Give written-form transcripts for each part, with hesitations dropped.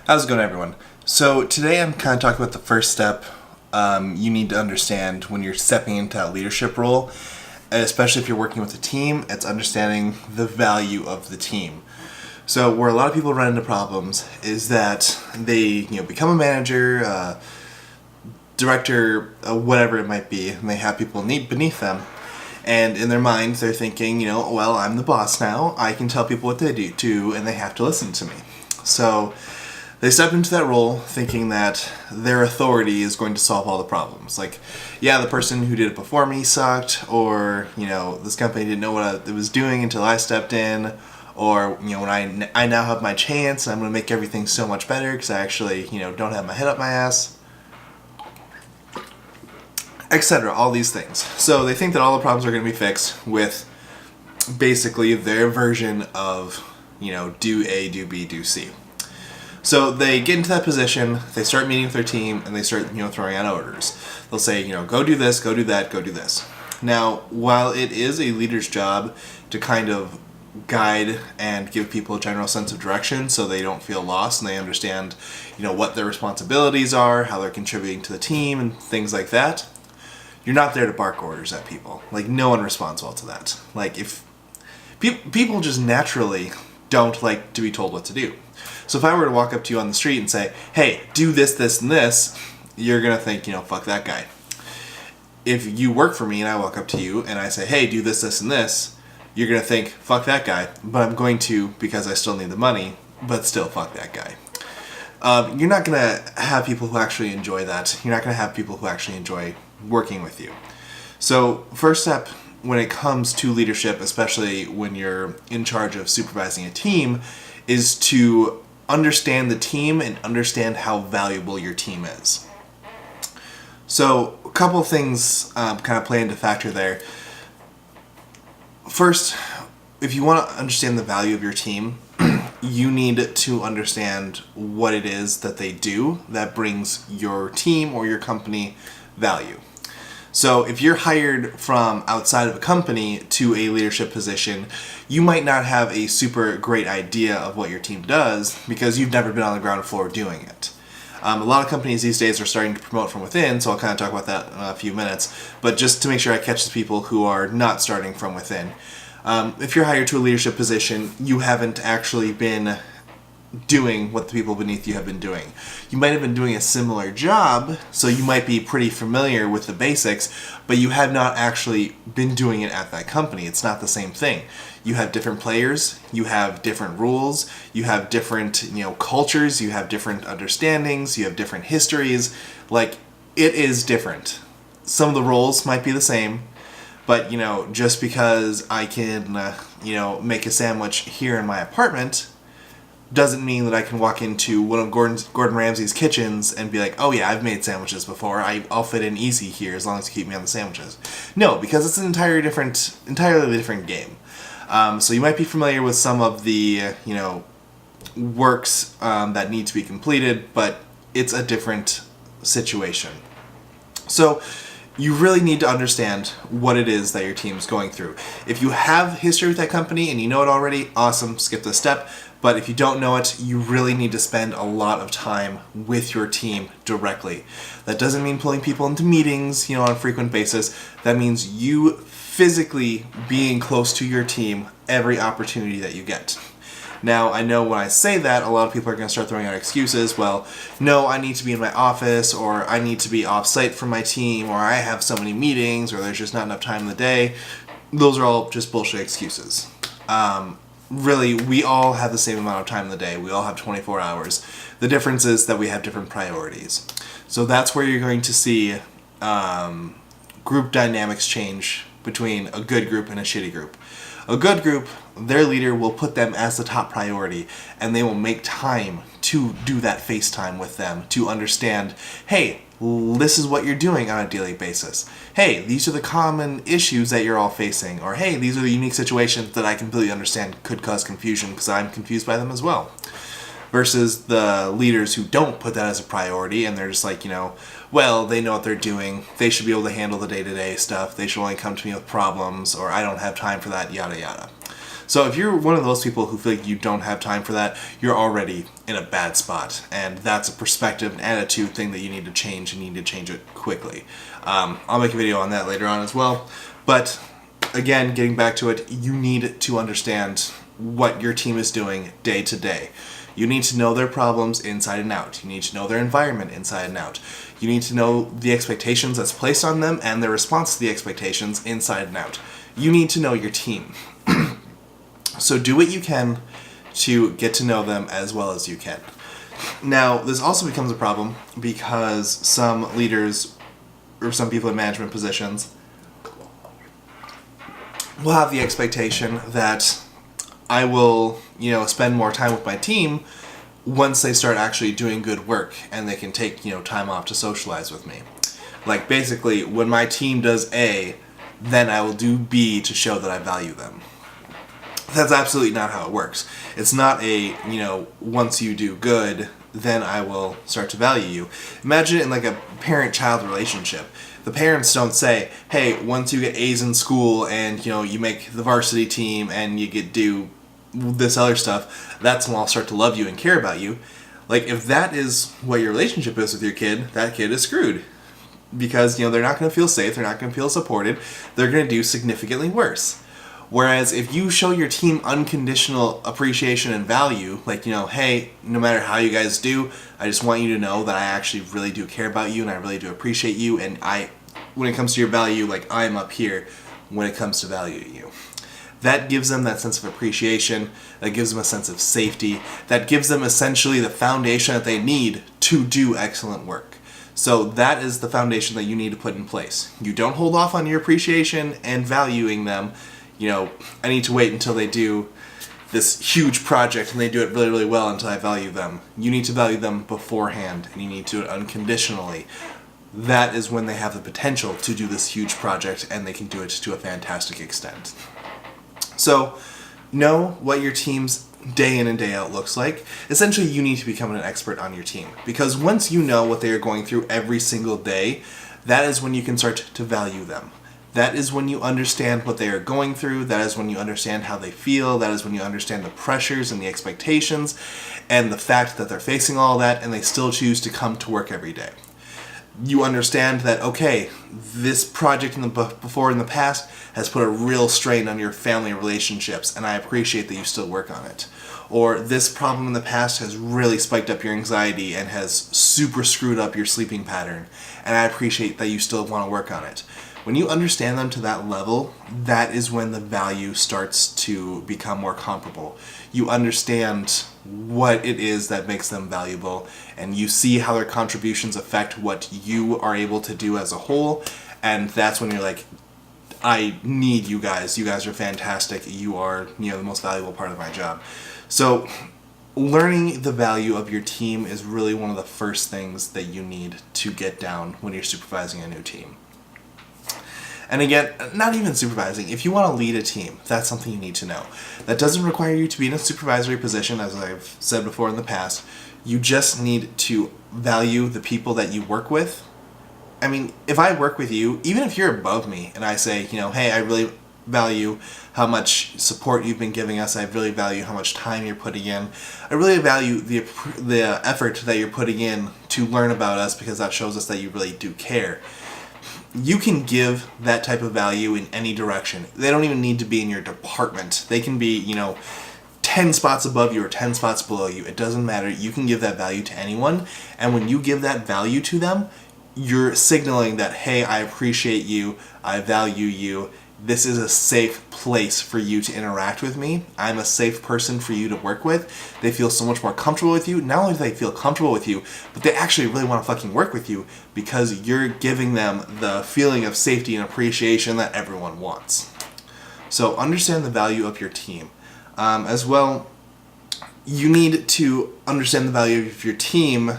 How's it going, everyone? So today I'm kind of talking about the first step you need to understand when you're stepping into that leadership role, especially if you're working with a team. It's understanding the value of the team. So where a lot of people run into problems is that they become a manager, director, whatever it might be, and they have people beneath them. And in their minds, they're thinking, well, I'm the boss now. I can tell people what they do, and they have to listen to me. So they step into that role thinking that their authority is going to solve all the problems. Like, yeah, the person who did it before me sucked, or, this company didn't know what it was doing until I stepped in, or, when I now have my chance, I'm going to make everything so much better because I actually, don't have my head up my ass, etc. All these things. So they think that all the problems are going to be fixed with basically their version of, do A, do B, do C. So they get into that position, they start meeting with their team, and they start, throwing out orders. They'll say, go do this, go do that, go do this. Now, while it is a leader's job to kind of guide and give people a general sense of direction so they don't feel lost and they understand, what their responsibilities are, how they're contributing to the team, and things like that, you're not there to bark orders at people. Like, no one responds well to that. Like, if people just naturally don't like to be told what to do. So if I were to walk up to you on the street and say, hey, do this, this, and this, you're going to think, fuck that guy. If you work for me and I walk up to you and I say, hey, do this, this, and this, you're going to think, fuck that guy, but I'm going to because I still need the money, but still fuck that guy. You're not going to have people who actually enjoy that. You're not going to have people who actually enjoy working with you. So first step when it comes to leadership, especially when you're in charge of supervising a team, is to understand the team and understand how valuable your team is. So a couple of things kind of play into factor there. First, if you want to understand the value of your team, you need to understand what it is that they do that brings your team or your company value. So if you're hired from outside of a company to a leadership position, you might not have a super great idea of what your team does because you've never been on the ground floor doing it. A lot of companies these days are starting to promote from within, so I'll kind of talk about that in a few minutes. But just to make sure I catch the people who are not starting from within. If you're hired to a leadership position, you haven't actually been doing what the people beneath you have been doing. You might have been doing a similar job, so you might be pretty familiar with the basics, but you have not actually been doing it at that company. It's not the same thing. You have different players, you have different rules, you have different, cultures, you have different understandings, you have different histories. Like, it is different. Some of the roles might be the same, but, just because I can, make a sandwich here in my apartment doesn't mean that I can walk into one of Gordon Ramsay's kitchens and be like, oh yeah, I've made sandwiches before. I'll fit in easy here as long as you keep me on the sandwiches. No, because it's an entirely different game. So you might be familiar with some of the, works that need to be completed, but it's a different situation. So you really need to understand what it is that your team's going through. If you have history with that company and you know it already, awesome, skip this step. But if you don't know it, you really need to spend a lot of time with your team directly. That doesn't mean pulling people into meetings, on a frequent basis. That means you physically being close to your team every opportunity that you get. Now, I know when I say that, a lot of people are going to start throwing out excuses. Well, no, I need to be in my office, or I need to be off-site for my team, or I have so many meetings, or there's just not enough time in the day. Those are all just bullshit excuses. Really, we all have the same amount of time in the day. We all have 24 hours. The difference is that we have different priorities. So that's where you're going to see group dynamics change between a good group and a shitty group. A good group, their leader will put them as the top priority, and they will make time to do that FaceTime with them to understand, hey, this is what you're doing on a daily basis. Hey, these are the common issues that you're all facing. Or hey, these are the unique situations that I completely understand could cause confusion because I'm confused by them as well. Versus the leaders who don't put that as a priority and they're just like, well, they know what they're doing. They should be able to handle the day-to-day stuff. They should only come to me with problems, or I don't have time for that, yada yada. So if you're one of those people who feel like you don't have time for that, you're already in a bad spot. And that's a perspective and attitude thing that you need to change, and you need to change it quickly. I'll make a video on that later on as well. But again, getting back to it, you need to understand what your team is doing day to day. You need to know their problems inside and out. You need to know their environment inside and out. You need to know the expectations that's placed on them and their response to the expectations inside and out. You need to know your team. So do what you can to get to know them as well as you can. Now, this also becomes a problem because some leaders or some people in management positions will have the expectation that I will, spend more time with my team once they start actually doing good work and they can take, time off to socialize with me. Like, basically, when my team does A, then I will do B to show that I value them. That's absolutely not how it works. It's not a, once you do good, then I will start to value you. Imagine it in like a parent-child relationship. The parents don't say, hey, once you get A's in school and, you make the varsity team and you get do this other stuff, that's when I'll start to love you and care about you. Like, if that is what your relationship is with your kid, that kid is screwed. Because, they're not going to feel safe, they're not going to feel supported, they're going to do significantly worse. Whereas if you show your team unconditional appreciation and value, like, hey, no matter how you guys do, I just want you to know that I actually really do care about you and I really do appreciate you, and when it comes to your value, like, I'm up here when it comes to valuing you. That gives them that sense of appreciation, that gives them a sense of safety, that gives them essentially the foundation that they need to do excellent work. So that is the foundation that you need to put in place. You don't hold off on your appreciation and valuing them. I need to wait until they do this huge project and they do it really, really well until I value them. You need to value them beforehand, and you need to do it unconditionally. That is when they have the potential to do this huge project, and they can do it to a fantastic extent. So, know what your team's day in and day out looks like. Essentially, you need to become an expert on your team, because once you know what they are going through every single day, that is when you can start to value them. That is when you understand what they are going through. That is when you understand how they feel. That is when you understand the pressures and the expectations and the fact that they're facing all that and they still choose to come to work every day. You understand that, okay, this project in the past has put a real strain on your family relationships, and I appreciate that you still work on it. Or this problem in the past has really spiked up your anxiety and has super screwed up your sleeping pattern, and I appreciate that you still want to work on it. When you understand them to that level, that is when the value starts to become more comparable. You understand what it is that makes them valuable, and you see how their contributions affect what you are able to do as a whole, and that's when you're like, I need you guys. You guys are fantastic. You are, the most valuable part of my job. So, learning the value of your team is really one of the first things that you need to get down when you're supervising a new team. And again, not even supervising. If you want to lead a team, that's something you need to know. That doesn't require you to be in a supervisory position, as I've said before in the past. You just need to value the people that you work with. I mean, if I work with you, even if you're above me, and I say, hey, I really value how much support you've been giving us, I really value how much time you're putting in, I really value the effort that you're putting in to learn about us, because that shows us that you really do care. You can give that type of value in any direction. They don't even need to be in your department. They can be, 10 spots above you or 10 spots below you. It doesn't matter. You can give that value to anyone. And when you give that value to them, you're signaling that, hey, I appreciate you, I value you, this is a safe place for you to interact with me, I'm a safe person for you to work with. They feel so much more comfortable with you. Not only do they feel comfortable with you, but they actually really want to fucking work with you, because you're giving them the feeling of safety and appreciation that everyone wants. So understand the value of your team. As well, you need to understand the value of your team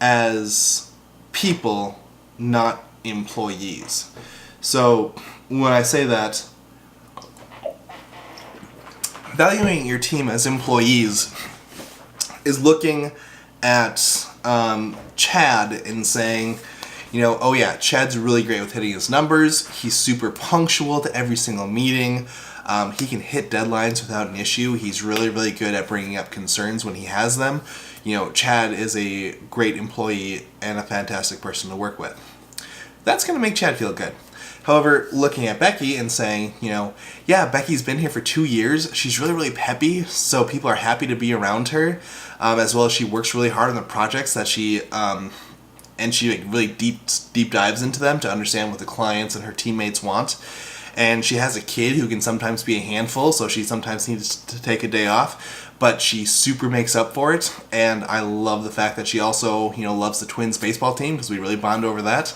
as people, not employees. So when I say that, valuing your team as employees is looking at Chad and saying, oh yeah, Chad's really great with hitting his numbers. He's super punctual to every single meeting. He can hit deadlines without an issue. He's really, really good at bringing up concerns when he has them. Chad is a great employee and a fantastic person to work with. That's going to make Chad feel good. However, looking at Becky and saying, yeah, Becky's been here for 2 years. She's really, really peppy, so people are happy to be around her, as well as she works really hard on the projects that she really deep dives into them to understand what the clients and her teammates want. And she has a kid who can sometimes be a handful, so she sometimes needs to take a day off, but she super makes up for it. And I love the fact that she also, loves the Twins baseball team, because we really bond over that.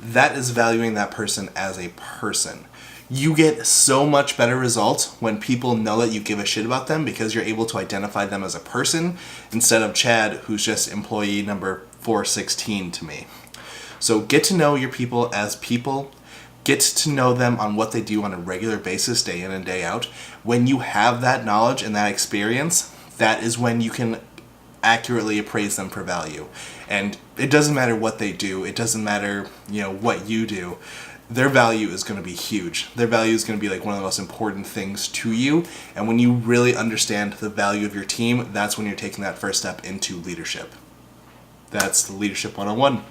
That is valuing that person as a person. You get so much better results when people know that you give a shit about them, because you're able to identify them as a person instead of Chad, who's just employee number 416 to me. So get to know your people as people. Get to know them on what they do on a regular basis, day in and day out. When you have that knowledge and that experience, that is when you can accurately appraise them for value. And it doesn't matter what they do. It doesn't matter, what you do. Their value is going to be huge. Their value is going to be like one of the most important things to you. And when you really understand the value of your team, that's when you're taking that first step into leadership. That's the Leadership 101.